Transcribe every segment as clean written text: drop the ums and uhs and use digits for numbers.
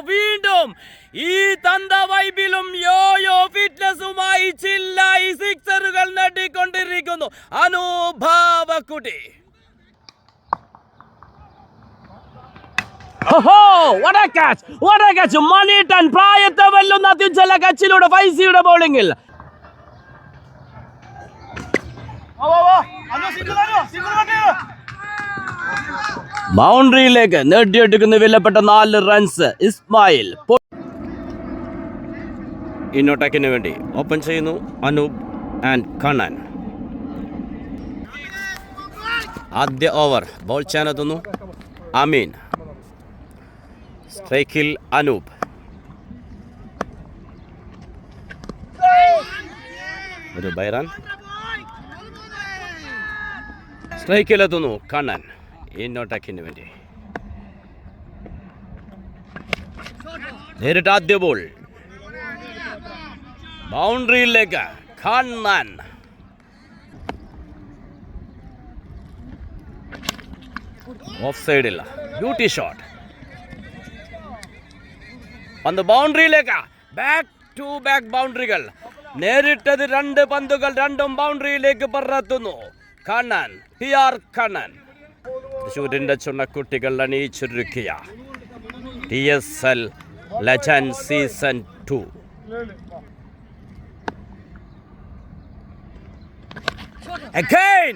വീണ്ടും ഈ തന്ത വൈബിലും യോയോ ഫിറ്റ്നസുമായി ചില്ലായി സിക്സറുകൾ നേടിക്കൊണ്ടിരിക്കുന്നു അനുഭാവക്കുട്ടി. What a catch! മണിട്ടൻ പ്രായത്തെ വെല്ലുന്ന അത്യുജ്വല കച്ചിലൂടെ ഫൈസിയുടെ ബൗളിംഗിൽ ബൗണ്ടറിയിലേക്ക് നേടിയെടുക്കുന്ന വിലപ്പെട്ട 4 റൺസ്. ഇസ്മായിൽ ഇന്നോട്ടക്കിന് വേണ്ടി ഓപ്പൺ ചെയ്യുന്നു. അനൂപ് ആൻഡ് കണ്ണൻ. ആദ്യ ഓവർ ബോൾ ചെയ്യാനെത്തുന്നു അമീൻ. സ്ട്രൈക്കിൽ അനൂപ്. ഒരു ബൈറാൻ. സ്ട്രൈക്കിലെത്തുന്നു കണ്ണൻ ഇന്നോട്ടക്കിന് വേണ്ടി. നേരിട്ട് ആദ്യ ബോൾ ബൗണ്ടറിയിലേക്ക് കണ്ണൻ. ഓഫ് സൈഡിൽ ബ്യൂട്ടി ഷോട്ട്. പന്ത് ബൗണ്ടറിയിലേക്ക്. ബാക്ക് ടു ബാക്ക് ബൗണ്ടറികൾ. നേരിട്ടത് 2 പന്തുകൾ, രണ്ടും ബൗണ്ടറിയിലേക്ക് പറത്തുന്നു കണ്ണൻ. PR കണ്ണൻ തൃശ്ശൂരിൻ്റെ ചുണക്കുട്ടികൾ അണിയിച്ചൊരുക്കിയ TSL legend season 2. Again!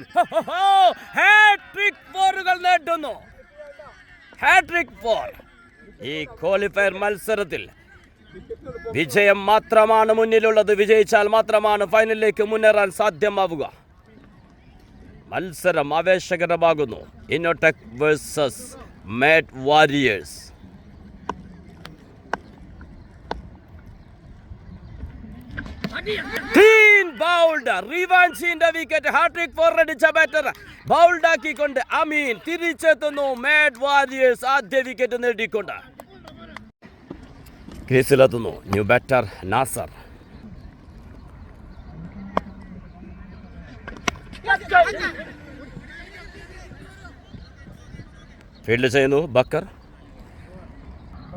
Hattrick ഫോറുകൾ നേടുന്നു. Hattrick four. ഈ ക്വാളിഫയർ മത്സരത്തിൽ വിജയം മാത്രമാണ് മുന്നിലുള്ളത്. വിജയിച്ചാൽ മാത്രമാണ് ഫൈനലിലേക്ക് മുന്നേറാൻ സാധ്യമാവുക. മത്സരം ആവേശകരമാകുന്നു. Innotech versus made warriors. Clean bowled. റിവാൻഷിന്റെ വിക്കറ്റ്. ഹാട്രിക് ഫോർ അടിച്ച ബാറ്റർ ബൗൾഡ് ആക്കിക്കൊണ്ട് അമീൻ തിരിച്ചെത്തുന്നു. മേഡ് വാരിയേഴ്സ് ആദ്യ വിക്കറ്റ് നേടിക്കൊണ്ട് ക്രീസിലെത്തുന്നു ന്യൂ ബാറ്റർ നാസർ. ഫീൽഡ് ചെയ്യുന്നു ബക്കർ.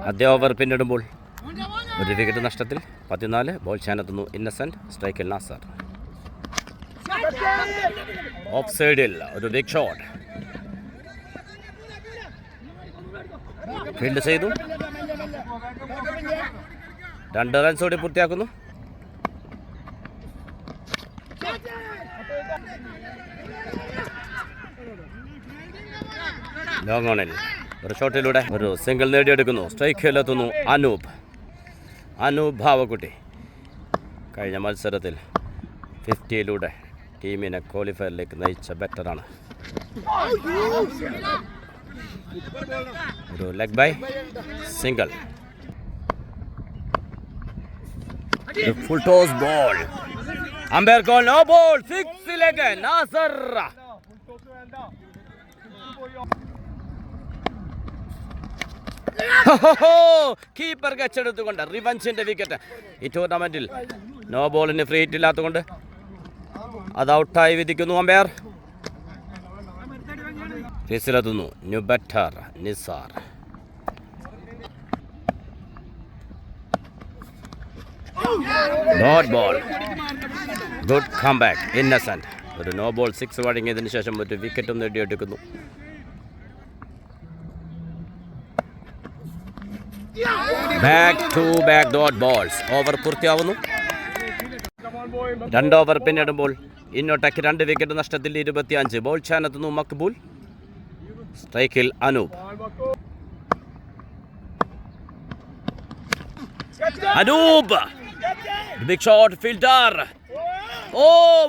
ആദ്യ ഓവർ പിന്നിടുമ്പോൾ ഒരു വിക്കറ്റ് നഷ്ടത്തിൽ 14. ബോൾ ചെയ്യാനെത്തുന്നു ഇന്നസെന്റ്. സ്ട്രൈക്കിൽ നാസർ. ഓഫ് സൈഡിൽ ഒരു ബിഗ് ഷോട്ട്. ഫീൽഡ് ചെയ്തു. 2 റൺസ് കൂടി പൂർത്തിയാക്കുന്നു. ലോങ് ഓണിൽ ഒരു ഷോട്ടിലൂടെ ഒരു സിംഗിൾ നേടിയെടുക്കുന്നു. സ്ട്രൈക്കിലെത്തുന്നു അനൂപ് ഭാവക്കുട്ടി. കഴിഞ്ഞ മത്സരത്തിൽ 50യിലൂടെ ടീമിനെ ക്വാളിഫയറിലേക്ക് നയിച്ച ബാറ്ററാണ്. ഒരു leg bye single. Full toss ball. Umpire call no ball. 6ലേക്ക് നാസർ. കീപ്പർ കച്ചെടുത്തുകൊണ്ട് റിവഞ്ചിന്റെ വിക്കറ്റ്. ഈ ടൂർണമെന്റിൽ നോ ബോളിന് ഫ്രീ ഹിറ്റ് ഇല്ലാത്തതുകൊണ്ട് അത് ഔട്ടായി വിധിക്കുന്നു അമ്പയർ. ക്രീസിലെത്തുന്നു new batter Nisar. Dot ball. Good comeback Innocent. ഒരു നോ ബോൾ 6 വഴങ്ങിയതിനു ശേഷം ഒരു വിക്കറ്റും നേടിയെടുക്കുന്നു. Back to back dot balls. Over പൂർത്തിയാവുന്നു. 2 ഓവർ പിന്നിടുമ്പോൾ ഇന്നോട്ടേക്ക് 2 വിക്കറ്റ് നഷ്ടത്തിൽ 25. ബോൾ ചെയ്യാനെത്തുന്നു മക്ബൂൽ. സ്ട്രൈക്കിൽ അനൂപ്. Big shot. ഫീൽഡർ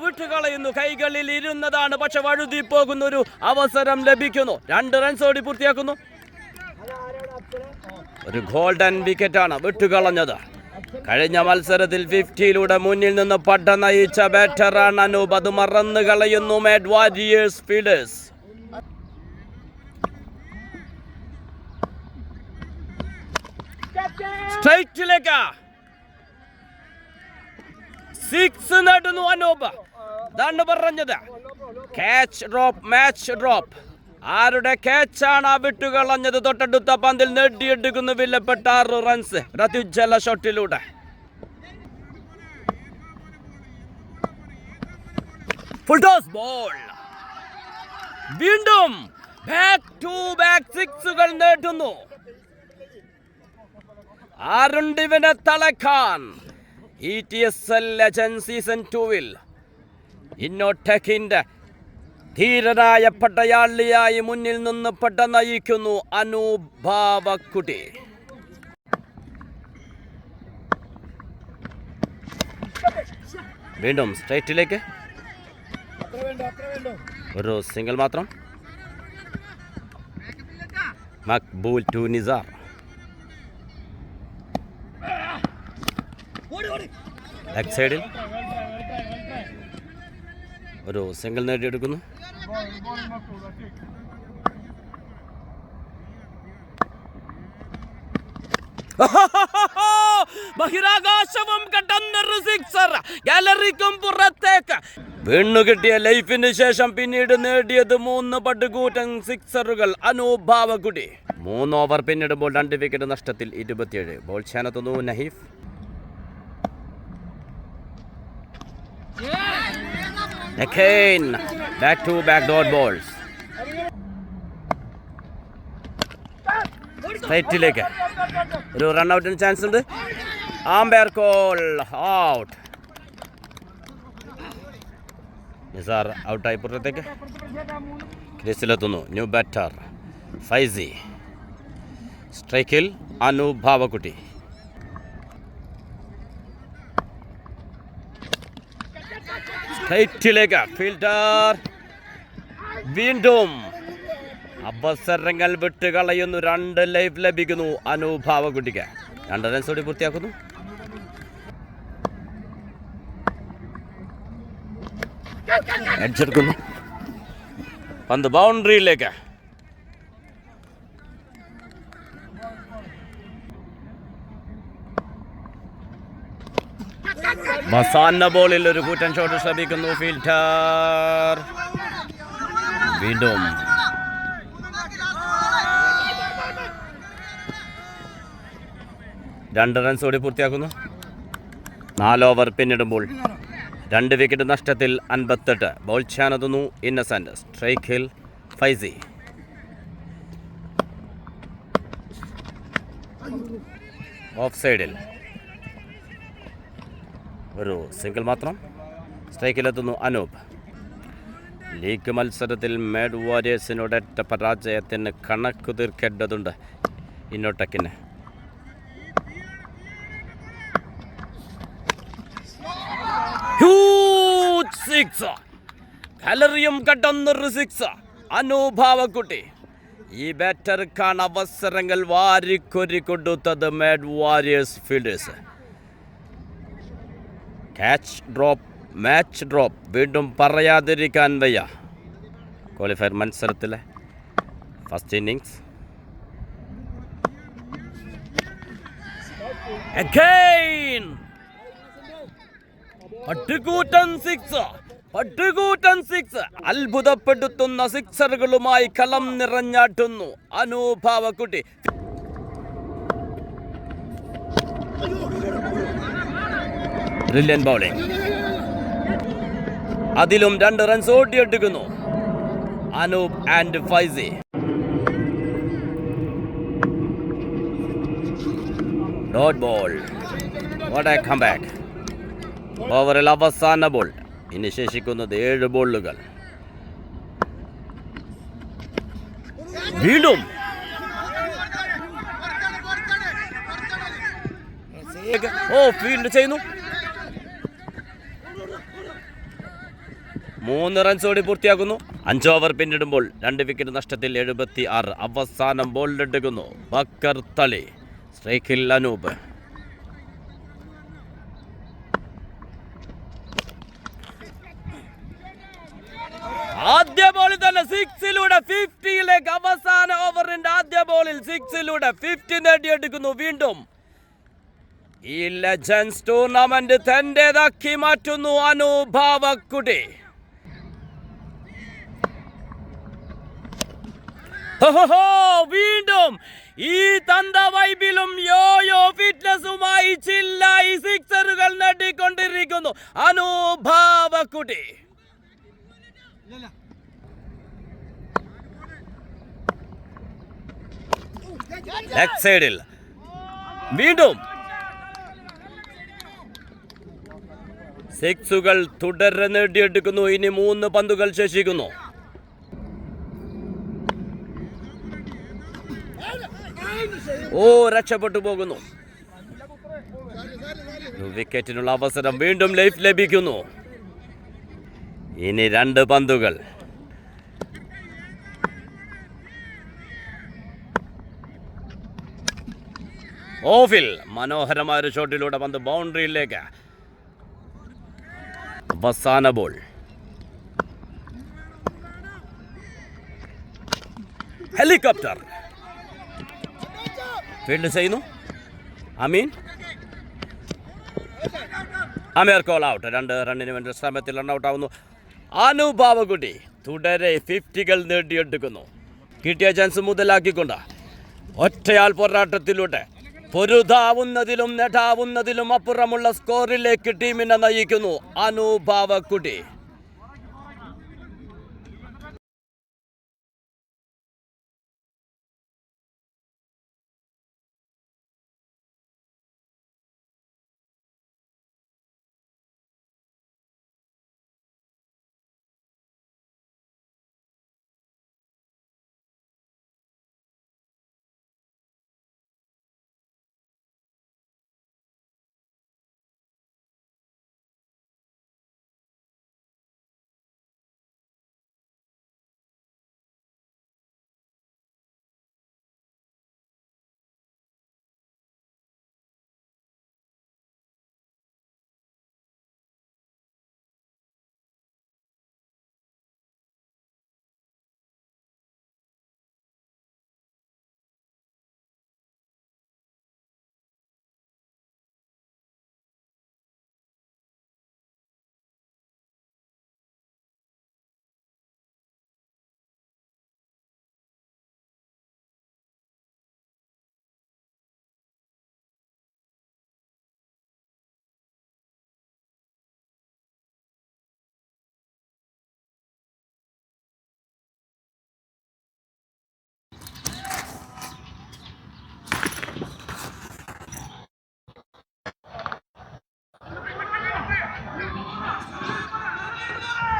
വിട്ടുകളയുന്നു. കൈകളിൽ ഇരുന്നതാണ്, പക്ഷെ വഴുതി പോകുന്ന ഒരു അവസരം ലഭിക്കുന്നു. 2 റൺസ് ഓടി പൂർത്തിയാക്കുന്നു. ഒരു ഗോൾഡൻ വിക്കറ്റാണ് വിട്ടുകളഞ്ഞത്. കഴിഞ്ഞ മത്സരത്തിൽ 50യിലൂടെ മുന്നിൽ നിന്ന് പട നയിച്ച ബാറ്ററാണ് അനൂപ്. അത് മറന്നു കളയുന്നു മേഡ് വാരിയേഴ്സ് ഫീൽഡേഴ്സ്. സ്ട്രൈറ്റിലേക്ക് 6 നേടുന്നു അനൂപ്. ഇതാണ് പറഞ്ഞത്. Catch drop, match drop. ആരുടെ ക്യാച്ചാണ് ആ വിട്ടുകളഞ്ഞത്? തൊട്ടടുത്ത പന്തിൽ നേടിയെടുക്കുന്നു വിലപ്പെട്ട 6 റൺസ് അത്യുജ്വല ഷോട്ടിലൂടെ. Full toss ball. വീണ്ടും ബാക്ക് ടു ബാക്ക് സിക്സുകൾ നേടുന്നു. ആരുണ്ട് ഇവനെ തളക്കാൻ? ETSL ലെജൻഡ് സീസൺ 2-ൽ ഇന്നോടെക്കിന്റെ ധീരനായ പടയാളിയായി മുന്നിൽ നിന്ന് പട നയിക്കുന്നു അനുഭാവക്കുട്ടി. വീണ്ടും സ്ട്രൈറ്റിലേക്ക് ഒരു സിംഗിൾ മാത്രം. മക്ബൂൽ ടു നിസാർ. ലെഗ് സൈഡിൽ ഒരു സിംഗിൾ നേടിയെടുക്കുന്നു. ബഹിരാകാശവും കടന്നൊരു സിക്സർ, ഗാലറിക്കും പുറത്തേക്ക്. വീണു കിട്ടിയ ലൈഫിന് ശേഷം പിന്നീട് നേടിയത് 3 പടുകൂറ്റൻ സിക്സറുകൾ അനുഭാവക്കുടി. 3 ഓവർ പിന്നിടുമ്പോൾ 2 വിക്കറ്റ് നഷ്ടത്തിൽ 27. ബോൾ ചെയ്യാനെത്തുന്നു Naheef. Again, back to back dot balls. സ്ട്രൈറ്റിലേക്ക് ഒരു റൺ ഔട്ടിന് ചാൻസ് ഉണ്ട്. Umpire call out. നിസാർ ഔട്ടായി പുറത്തേക്ക്. ക്രീസിലെത്തുന്നു ന്യൂ ബാറ്റർ ഫൈസി. സ്ട്രൈക്കിൽ അനുഭാവക്കുട്ടി. സ്ട്രൈറ്റിലേക്ക് ഫീൽഡർ. വീണ്ടും അവസരങ്ങൾ വിട്ടുകളയുന്നു. 2 ലൈഫ് ലഭിക്കുന്നു അനുഭാവക്കുട്ടിക്ക്. 2 റൺസ് കൂടി പൂർത്തിയാക്കുന്നു. എഡ്ജെടുക്കുന്നു. പന്ത് ബൗണ്ടറിയിലേക്ക്. അവസാന ബോളിൽ ഒരു കൂറ്റൻ ഷോട്ട് ശ്രമിക്കുന്നു ഫീൽഡർ. വീണ്ടും രണ്ട് റൺസ് കൂടി പൂർത്തിയാക്കുന്നു. 4 ഓവർ പിന്നിടുമ്പോൾ 2 വിക്കറ്റ് നഷ്ടത്തിൽ 58. ബോൾ ചെയ്യാനെത്തുന്നു ഇന്നസെന്റ്. സ്ട്രൈക്കിൽ ഫൈസി. ഓഫ് സൈഡിൽ ഒരു സിംഗിൾ മാത്രം. സ്ട്രൈക്കിലെത്തുന്നു അനൂപ്. ലീഗ് മത്സരത്തിൽ മേഡ് വാരിയേഴ്സിനോടൊറ്റ പരാജയത്തിന് കണക്കു തീർക്കേണ്ടതുണ്ട് ഇന്നോടെക്കിന്. Huge six. ഗാലറിയും കടന്നൊരു സിക്സ് അനുഭാവക്കുട്ടി. ഈ ബാറ്റർക്കാണ് അവസരങ്ങൾ വാരിക്കൊരി കൊടുത്തത് mad warriors fielders. Catch drop, match drop വീണ്ടും പറയാതിരിക്കാൻ വയ്യ. ക്വാളിഫയർ മത്സരത്തിലെ ഫസ്റ്റ് ഇന്നിങ്സ്. Again! പട്ടുകൂറ്റൻ സിക്സ്. അത്ഭുതപ്പെടുത്തുന്ന സിക്സറുകളുമായി കളം നിറഞ്ഞാട്ടുന്നു അനുഭാവക്കുട്ടി. Brilliant bowling. അതിലും 2 റൺസ് ഓടിയെടുക്കുന്നു Anoop and Faizy. Dot ball. What A comeback. ഓവറിൽ അവസാന ബോൾ. ഇനി ശേഷിക്കുന്നത് 7 ബോളുകൾ. വീണ്ടും ഫീൽഡ് ചെയ്യുന്നു. 3 റൺസ് ഓടി പൂർത്തിയാക്കുന്നു. 5 ഓവർ പിന്നിടുമ്പോൾ 2 വിക്കറ്റ് നഷ്ടത്തിൽ 76. അവസാനം ബോൾ എടുക്കുന്നു ബക്കർ തളി. സ്ട്രൈക്കിൽ അനൂപ്. ആദ്യ ബോളിൽ തന്നെ 6-ലൂടെ 50-യിലേക്ക്. അവസാന ഓവറിന്റെ ആദ്യ ബോളിൽ 6-ലൂടെ 50 നേടിയെടുക്കുന്നു. വീണ്ടും ഈ ലെജൻഡ്സ് ടൂർണമെന്റ് തന്റേതാക്കി മാറ്റുന്നു അനുഭാവക്കുട്ടി. വീണ്ടും ഈ തന്ത വൈബിലും യോയോ ഫിറ്റ്നസുമായി ചില്ലായി സിക്സറുകൾ നേടിക്കൊണ്ടിരിക്കുന്നു അനുഭാവക്കുട്ടി. ലെഗ് സൈഡിൽ വീണ്ടും സിക്സുകൾ തുടരെ നേടിയെടുക്കുന്നു. ഇനി 3 പന്തുകൾ ശേഷിക്കുന്നു. രക്ഷപ്പെട്ടു പോകുന്നു. വിക്കറ്റിനുള്ള അവസരം വീണ്ടും ലൈഫ് ലഭിക്കുന്നു. ഇനി 2 പന്തുകൾ. ഓഫിൽ മനോഹരമായ ഒരു ഷോട്ടിലൂടെ പന്ത് ബൗണ്ടറിയിലേക്ക്. അവസാന ബോൾ. ഹെലികോപ്റ്റർ ഫീൽഡ് ചെയ്യുന്നു. അമീർ കോൾ ഔട്ട്. 2 റണ്ണിന് വേണ്ടി ശ്രമത്തിൽ റണ്ണൌട്ട് ആവുന്നു. അനുഭാവക്കുട്ടി തുടരെ 50കൾ നേടിയെടുക്കുന്നു. കിട്ടിയ ചാൻസ് മുതലാക്കിക്കൊണ്ട് ഒറ്റയാൾ പോരാട്ടത്തിലൂടെ പൊരുതാവുന്നതിലും നേടാവുന്നതിലും അപ്പുറമുള്ള സ്കോറിലേക്ക് ടീമിനെ നയിക്കുന്നു അനുഭാവക്കുട്ടി.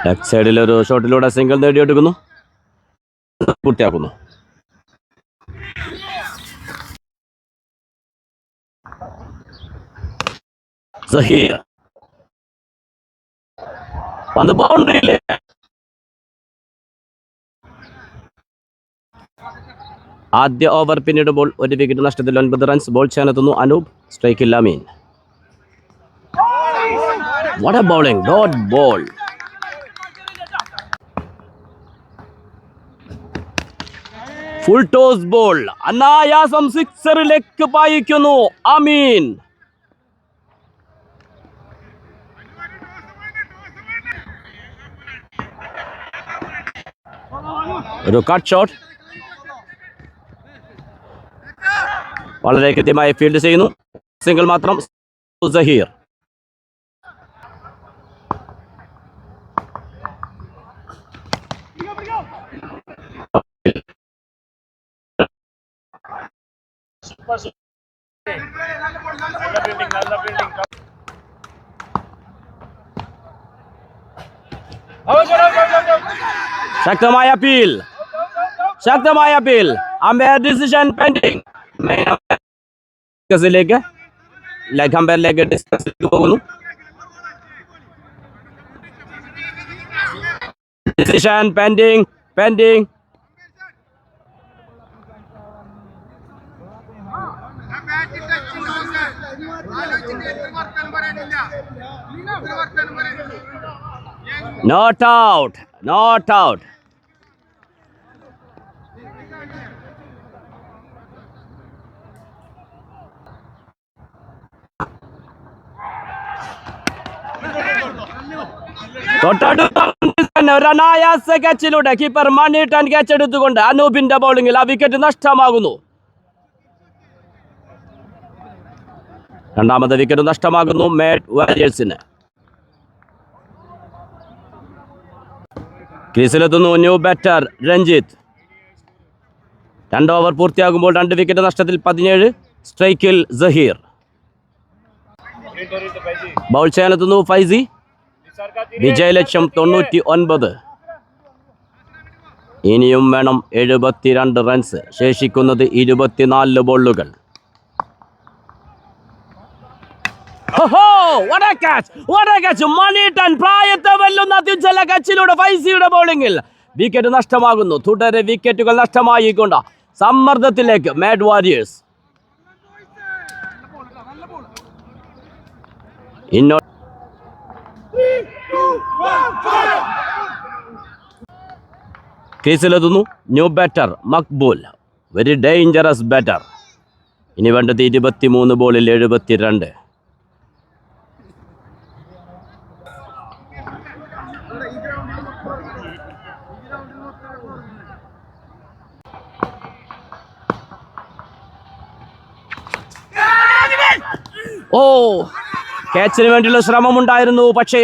ലെഫ്റ്റ് സൈഡിൽ ഒരു ഷോട്ടിലൂടെ സിംഗിൾ നേടിയെടുക്കുന്നു. പൂർത്തിയാക്കുന്നു. ആദ്യ ഓവർ പിന്നിടുമ്പോൾ 1 വിക്കറ്റ് നഷ്ടത്തിൽ 9 റൺസ്. ബോൾ ചെയ്യാനെത്തുന്നു അനൂപ്. സ്ട്രൈക്കില്ല Ameen. What a bowling. Dot ball. Full toss ball. അനായാസം സിക്സറിലേക്ക് പായിക്കുന്നു അമീൻ. ഒരു കട്ട് ഷോട്ട്. വളരെ കൃത്യമായി ഫീൽഡ് ചെയ്യുന്നു. സിംഗിൾ മാത്രം. സഹീർ. ശക്തമായ appeal. Umpire decision pending. Leg അമ്പയറിലേക്ക് ഡിസ്കസ് പോകുന്നു. Decision pending. Not out. തന്നെ ഒരു അനായാസ ക്യാച്ചിലൂടെ കീപ്പർ മണിട്ടൻ ക്യാച്ച് എടുത്തുകൊണ്ട് അനൂപിന്റെ ബൗളിംഗിൽ ആ വിക്കറ്റ് നഷ്ടമാകുന്നു. രണ്ടാമത്തെ വിക്കറ്റ് നഷ്ടമാകുന്നു മാഡ് വാരിയേഴ്സിന്. ക്രീസിലെത്തുന്നു ന്യൂ ബാറ്റർ രഞ്ജിത്ത്. 2 ഓവർ പൂർത്തിയാകുമ്പോൾ 2 വിക്കറ്റ് നഷ്ടത്തിൽ 17. സ്ട്രൈക്കിൽ സഹീർ. ബൗൾ ചെയ്യാനെത്തുന്നു ഫൈസി. വിജയലക്ഷ്യം 99. ഇനിയും വേണം 72 റൺസ്. ശേഷിക്കുന്നത് 24 ബോളുകൾ. മണിട്ടൻ പ്രായത്തെ വെല്ലുന്ന അത്യുജ്വല കച്ചിലൂടെ ഫൈസിയുടെ ബൗളിംഗിൽ വിക്കറ്റ് നഷ്ടമാകുന്നു. തുടരെ വിക്കറ്റുകൾ നഷ്ടമായിക്കൊണ്ട് സമ്മർദ്ദത്തിലേക്ക് മാഡ് വാരിയേഴ്സ്. ക്രീസിലെത്തുന്നു new batter Maqbool. Very dangerous batter. ഇനി വേണ്ടത് 23 ബോളിൽ 72. ഓ, ക്യാച്ചിന് വേണ്ടിയുള്ള ശ്രമമുണ്ടായിരുന്നു, പക്ഷേ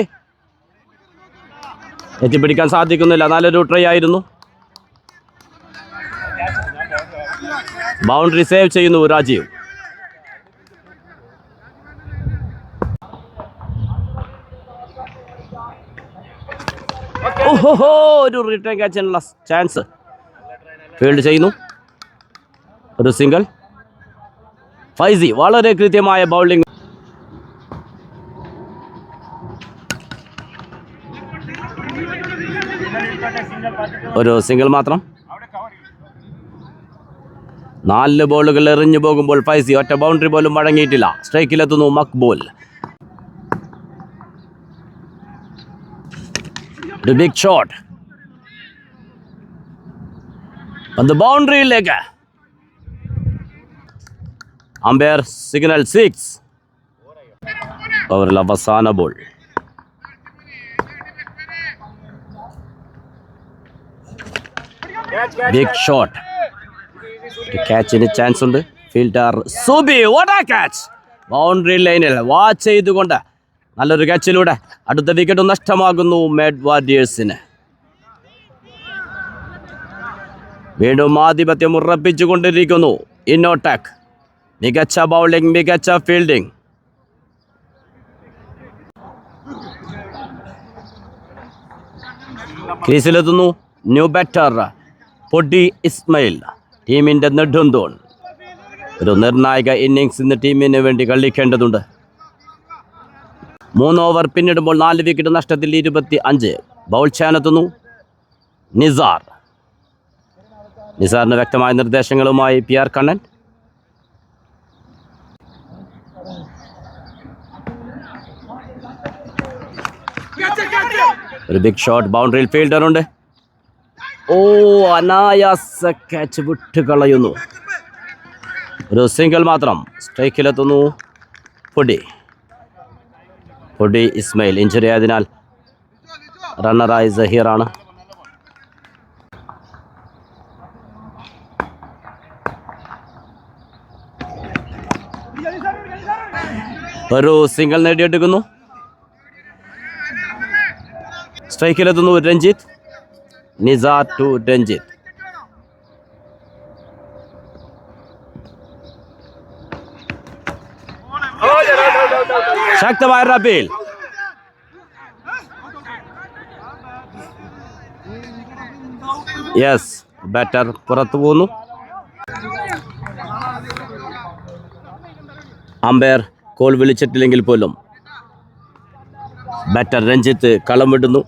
എത്തിപ്പിടിക്കാൻ സാധിക്കുന്നില്ല. നല്ലൊരു ട്രൈ ആയിരുന്നു. ബൗണ്ടറി സേവ് ചെയ്യുന്നു രാജീവ്. ഓഹോ, ഒരു റിട്ടേൺ ക്യാച്ചിനുള്ള ചാൻസ്. ഫീൽഡ് ചെയ്യുന്നു. ഒരു സിംഗിൾ. ഫൈസി വളരെ കൃത്യമായ ബൗളിംഗ്. ഒരു സിംഗിൾ മാത്രം. 4 ബോളുകൾ എറിഞ്ഞു പോകുമ്പോൾ ഫൈസി ഒറ്റ ബൗണ്ടറി പോലും വഴങ്ങിയിട്ടില്ല. സ്ട്രൈക്കിലെത്തുന്നു മക്ബൂൽ. ഒരു ബിഗ് ഷോട്ട്. അത് ബൗണ്ടറിയിലേക്ക്. Umpire signal 6. ഓവറിൽ അവസാന ബോൾ. Big shot. ക്യാച്ചിന് ചാൻസ് ഉണ്ട്. Fielder Subi. What a catch! Boundary ലൈനിൽ വാച്ച് ചെയ്തുകൊണ്ട് നല്ലൊരു ക്യാച്ചിലൂടെ അടുത്ത വിക്കറ്റ് നഷ്ടമാകുന്നു മാഡ് വാരിയേഴ്സിന്. വീണ്ടും ആധിപത്യം ഉറപ്പിച്ചുകൊണ്ടിരിക്കുന്നു ഇന്നോടെക്. മികച്ച ബൗളിംഗ്, മികച്ച ഫീൽഡിംഗ്. ക്രീസിലെത്തുന്നു ന്യൂ ബാറ്റർ പൊടി ഇസ്മയിൽ. ടീമിൻ്റെ നെടുന്തൂൺ. ഒരു നിർണായക ഇന്നിങ്സ് ഇന്ന് ടീമിന് വേണ്ടി കളിക്കേണ്ടതുണ്ട്. 3 ഓവർ പിന്നിടുമ്പോൾ 4 വിക്കറ്റ് നഷ്ടത്തിൽ 25. ബൗൾ ചെയ്യാനെത്തുന്നു നിസാർ. നിസാറിന് വ്യക്തമായ നിർദ്ദേശങ്ങളുമായി PR കണ്ണൻ. ഒരു ബിഗ് ഷോട്ട്. ബൗണ്ടറിയിൽ ഫീൽഡർ ഉണ്ട്. ഓ, അനായാസ ക്യാച്ച് വിട്ടുകളയുന്നു. ഒരു സിംഗിൾ മാത്രം. സ്ട്രൈക്കിലെത്തുന്നു പൊടി ഇസ്മയിൽ. ഇഞ്ചുറി ആയതിനാൽ റണ്ണറായി സഹീറാണ്. ഒരു സിംഗിൾ നേടിയെടുക്കുന്നു. സ്ട്രൈക്കിലെത്തുന്നു രഞ്ജിത്ത്. നിസാർ ടു രഞ്ജിത്ത്. ശക്തമായ റബീൽ. യെസ്, ബാറ്റർ പുറത്തു പോകുന്നു. അമ്പയർ കോൾ വിളിച്ചിട്ടില്ലെങ്കിൽ പോലും ബാറ്റർ രഞ്ജിത്ത് കളം വിടുന്നു.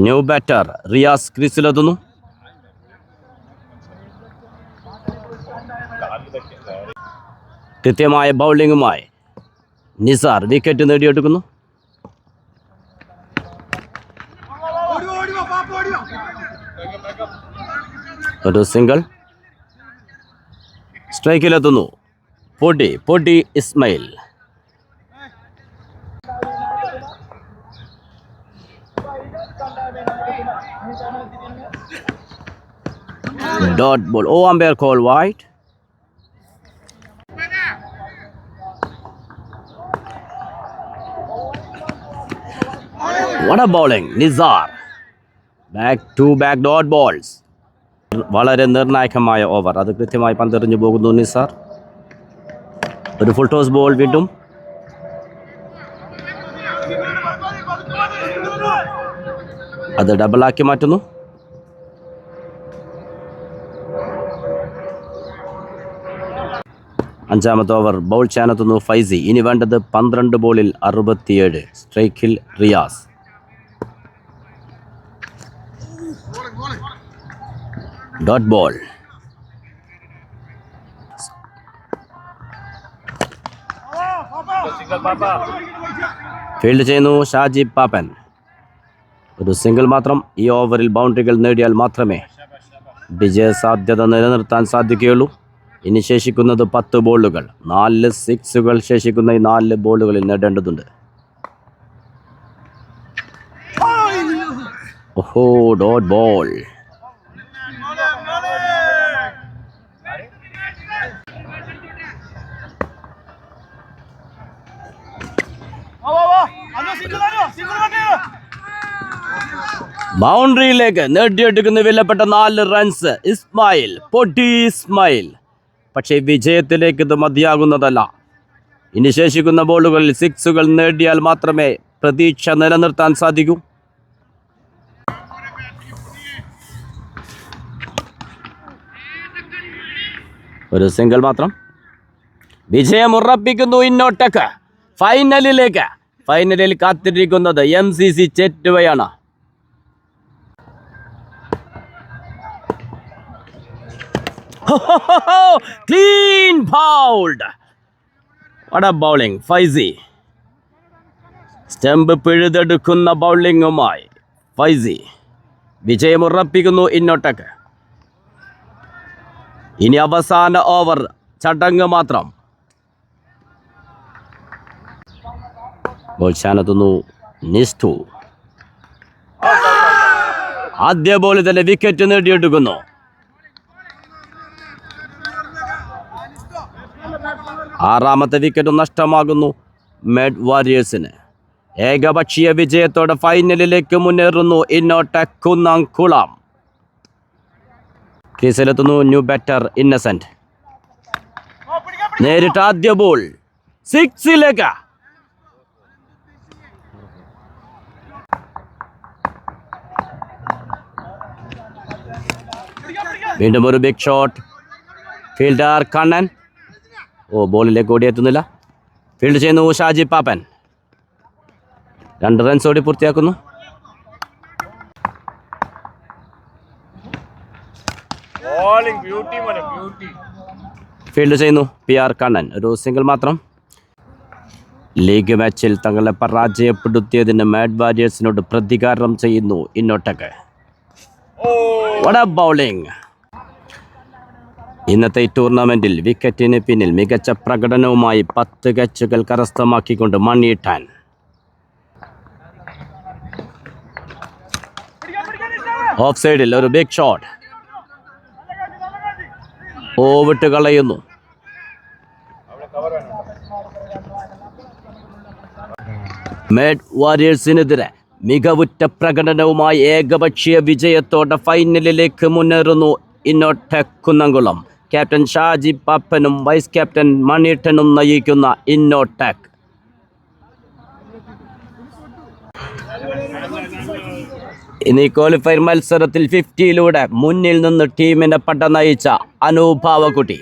ന്യൂ ബാറ്റർ റിയാസ് ക്രീസിലെത്തുന്നു. കൃത്യമായ ബൗളിംഗുമായി നിസാർ വിക്കറ്റ് നേടിയെടുക്കുന്നു. ഒരു സിംഗിൾ. സ്ട്രൈക്കിലെത്തുന്നു പൊടി Ismail. Dot ball. Oh, umpire call wide. What a bowling. Nizar. Back to back dot balls. വളരെ നിർണായകമായ ഓവർ. അത് കൃത്യമായി പന്തെറിഞ്ഞു പോകുന്നു നിസാർ. ഒരു ഫുൾ ടോസ് ബോൾ വീണ്ടും. അത് ഡബിളാക്കി മാറ്റുന്നു. അഞ്ചാമത്തെ ഓവർ ബൗൾ ചെയ്യാനെത്തുന്നു ഫൈസി. ഇനി വേണ്ടത് 12 ബോളിൽ 67. സ്ട്രൈക്കിൽ റിയാസ്. Dot ball. ഫീൽഡ് ചെയ്യുന്നു ഷാജി പാപ്പൻ. ഒരു സിംഗിൾ മാത്രം. ഈ ഓവറിൽ ബൗണ്ടറികൾ നേടിയാൽ മാത്രമേ വിജയ സാധ്യത നിലനിർത്താൻ സാധിക്കുകയുള്ളൂ. ഇനി ശേഷിക്കുന്നത് 10 ബോളുകൾ. 4 സിക്സുകൾ ശേഷിക്കുന്ന ഈ 4 ബോളുകളിൽ നേടേണ്ടതുണ്ട്. ഓഹോ, ഡോട്ട് ബോൾ. ബൗണ്ടറിയിലേക്ക് നേടിയെടുക്കുന്ന വിലപ്പെട്ട 4 റൺസ്. ഇസ്മായിൽ, പൊട്ടി ഇസ്മായിൽ. പക്ഷേ വിജയത്തിലേക്ക് ഇത് മതിയാകുന്നതല്ല. ഇനി ശേഷിക്കുന്ന ബോളുകളിൽ സിക്സുകൾ നേടിയാൽ മാത്രമേ പ്രതീക്ഷ നിലനിർത്താൻ സാധിക്കൂ. ഒരു സിംഗിൾ മാത്രം. വിജയം ഉറപ്പിക്കുന്നു ഇന്നോട്ടേക്ക്. ഫൈനലിലേക്ക്. ഫൈനലിൽ കാത്തിരിക്കുന്നത് MCC ചെറ്റുവയാണ്. Clean bowled. What a bowling. Faizy. Stump പിഴുതെടുക്കുന്ന ബൗളിങ്ങുമായി ഫൈസി വിജയം ഉറപ്പിക്കുന്നു ഇന്നോട്ടേക്ക്. ഇനി അവസാന ഓവർ ചടങ്ങ് മാത്രം. ബോൾ ചാനെത്തുന്നു നിസ്റ്റു. ആദ്യ ബോളിൽ തന്നെ വിക്കറ്റ് നേടിയെടുക്കുന്നു. ആറാമത്തെ വിക്കറ്റ് നഷ്ടമാകുന്നു മെഡ് വാരിയേഴ്സിന്. ഏകപക്ഷീയ വിജയത്തോടെ ഫൈനലിലേക്ക് മുന്നേറുന്നു ഇന്നോട്ടേക്ക് കുന്നംകുളം. ക്രീസിലെത്തുന്നു ന്യൂ ബാറ്റർ ഇന്നസെന്റ്. നേരിട്ട് ആദ്യ ബോൾ സിക്സിലേക്ക്. വീണ്ടും ഒരു ബിഗ് ഷോട്ട്. ഫീൽഡർ കണ്ണൻ. ബോളിലേക്ക് ഓടിയെത്തുന്നില്ല. ഫീൽഡ് ചെയ്യുന്നു ഷാജി പാപ്പൻ. 2 റൺസ് ഓടി പൂർത്തിയാക്കുന്നു. ഫീൽഡ് ചെയ്യുന്നു PR കണ്ണൻ. ഒരു സിംഗിൾ മാത്രം. ലീഗ് മാച്ചിൽ തങ്ങളെ പരാജയപ്പെടുത്തിയതിന് മാഡ് വാരിയേഴ്സിനോട് പ്രതികാരം ചെയ്യുന്നു ഇന്നോട്ടേക്ക്. What a bowling. ഇന്നത്തെ ടൂർണമെന്റിൽ വിക്കറ്റിന് പിന്നിൽ മികച്ച പ്രകടനവുമായി 10 ക്യാച്ചുകൾ കരസ്ഥമാക്കിക്കൊണ്ട് മണിയിട്ടാൻ. ഓഫ് സൈഡിൽ ഒരു ബിഗ് ഷോട്ട്. വിട്ട് കളയുന്നു. മാഡ് വാരിയേഴ്സിനെതിരെ മികവുറ്റ പ്രകടനവുമായി ഏകപക്ഷീയ വിജയത്തോടെ ഫൈനലിലേക്ക് മുന്നേറുന്നു ഇന്നോട്ടേക്ക് കുന്നംകുളം. ക്യാപ്റ്റൻ ഷാജി പാപ്പനും വൈസ് ക്യാപ്റ്റൻ മണിട്ടനും നയിക്കുന്ന ഇന്നോട്ടേക്ക്. ഇനി ക്വാളിഫയർ മത്സരത്തിൽ 50-ലൂടെ മുന്നിൽ നിന്ന് ടീമിനെ പട നയിച്ച അനുഭാവക്കുട്ടി.